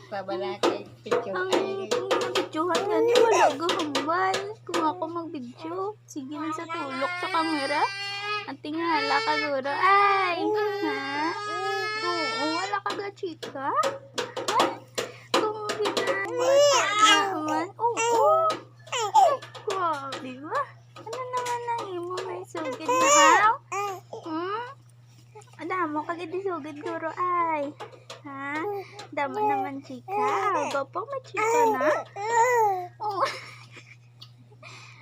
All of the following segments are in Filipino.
Pabalakay, picture Ang ay. nabidyohan nga ni wala gahambal. Kung ako magbidyo, sige na sa tulok sa kamera. At tingala ka guro. Ay! Ha? Oo, wala ka ga chika? Ha? Kung ginabata naman. Oo. Wow, di ba? Ano naman na imo may sugid na haw? Damo kag idisugid guro ay. Ha? Damo naman chika. Aga pa machika na? Oo.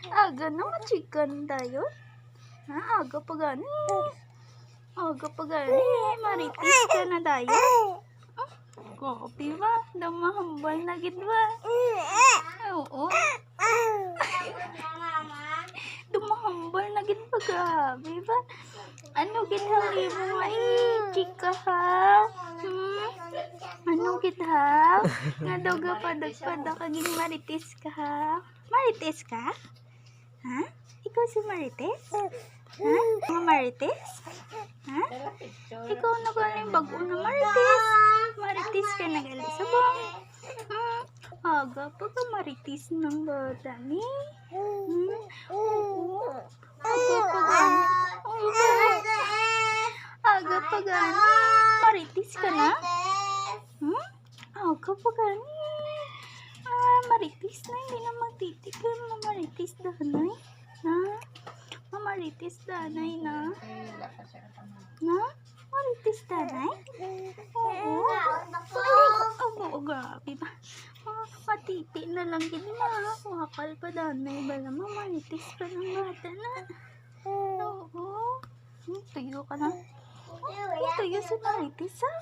Aga na machikan tayo. Ha? Aga pa gani. Aga pa gani. Maritis ka na tayo. Kopi ba? Damahambal na gid ba? Oo. Dumahambal na gid pa gabi ba? Ano gid hali mo ay chika ha? Ano gid ha? Nga daw gapadag-pada kaging maritis ka ha? Maritis ka? Ha? Ikaw si Marites? Ha? Mga Marites? Ha? Ikaw na ba yung bago na Marites? Marites ka na gali sa bang? Aga pa ka Marites ng bata ni? Oo. Aga pa gani. Aga pa gani. Marites ka na? Aga pa gani. Marites na, hindi na magtitikil. Marites danay. Na? Marites danay na? Na? Marites danay? Oo. Oo, gabi ba? Matiti na lang gini na. Wakal pa danay. Bala mo, marites pa ng bata na. Oo. Tuyo ka na. Tuyo si Marites ha?